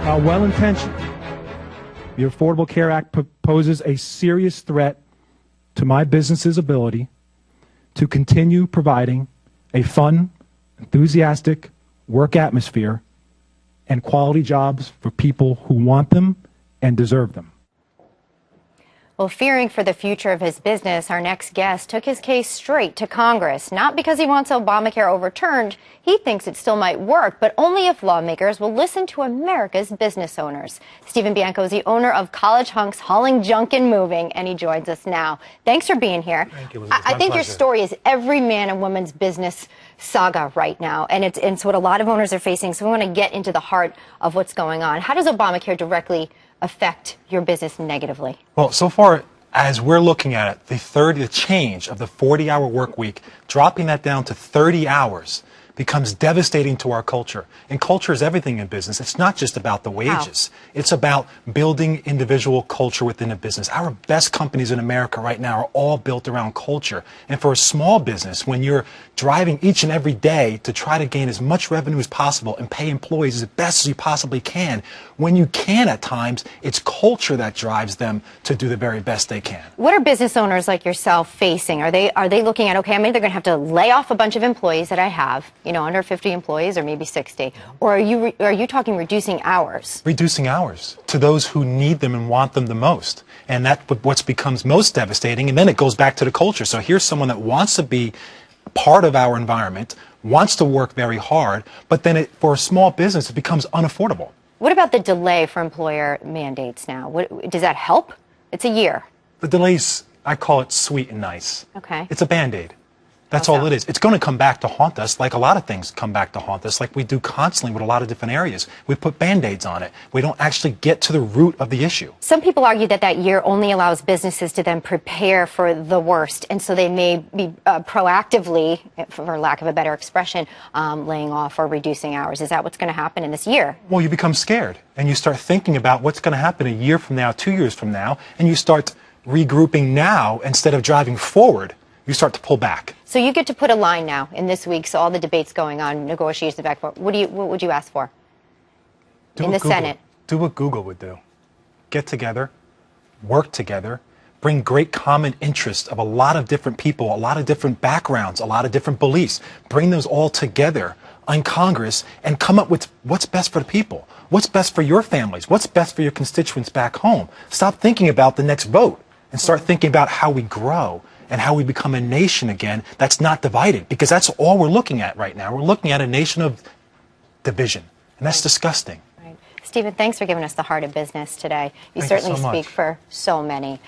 While well-intentioned, the Affordable Care Act poses a serious threat to my business's ability to continue providing a fun, enthusiastic work atmosphere and quality jobs for people who want them and deserve them. Well, fearing for the future of his business, our next guest took his case straight to Congress, not because he wants Obamacare overturned. He thinks it still might work, but only if lawmakers will listen to America's business owners. Stephen Bianco is the owner of College Hunks Hauling Junk and Moving, and he joins us now. Thanks for being here. Thank you, Elizabeth. I think your story is every man and woman's business saga right now, and it's what a lot of owners are facing, so we want to get into the heart of what's going on. How does Obamacare directly affect your business negatively? Well, so far as we're looking at it, the change of the 40-hour work week, dropping that down to 30 hours becomes devastating to our culture. And culture is everything in business. It's not just about the wages. It's about building individual culture within a business. Our best companies in America right now are all built around culture. And for a small business, when you're driving each and every day to try to gain as much revenue as possible and pay employees as best as you possibly can, when you can at times, it's culture that drives them to do the very best they can. What are business owners like yourself facing? Are they looking at, okay, I'm either going to have to lay off a bunch of employees that I have, under 50 employees or maybe 60, or are you talking reducing hours? Reducing hours to those who need them and want them the most. And that's what becomes most devastating. And then it goes back to the culture. So here's someone that wants to be part of our environment, wants to work very hard, but then for a small business, it becomes unaffordable. What about the delay for employer mandates now? Does that help? It's a year. The delays, I call it sweet and nice. Okay. It's a Band-Aid. That's all it is. It's going to come back to haunt us like a lot of things come back to haunt us, like we do constantly with a lot of different areas. We put Band-Aids on it. We don't actually get to the root of the issue. Some people argue that year only allows businesses to then prepare for the worst, and so they may be proactively, for lack of a better expression, laying off or reducing hours. Is that what's going to happen in this year? Well, you become scared, and you start thinking about what's going to happen a year from now, 2 years from now, and you start regrouping now instead of driving forward. You start to pull back. So you get to put a line now in this week, so all the debates going on, negotiations back and forth. What would you ask for in the Senate? Do what Google would do. Get together, work together, bring great common interests of a lot of different people, a lot of different backgrounds, a lot of different beliefs. Bring those all together in Congress and come up with what's best for the people. What's best for your families? What's best for your constituents back home? Stop thinking about the next vote and start thinking about how we grow and how we become a nation again that's not divided, because that's all we're looking at right now. We're looking at a nation of division, and that's disgusting. Right. Stephen, thanks for giving us the heart of business today. You Thank certainly you so much. speak for so many.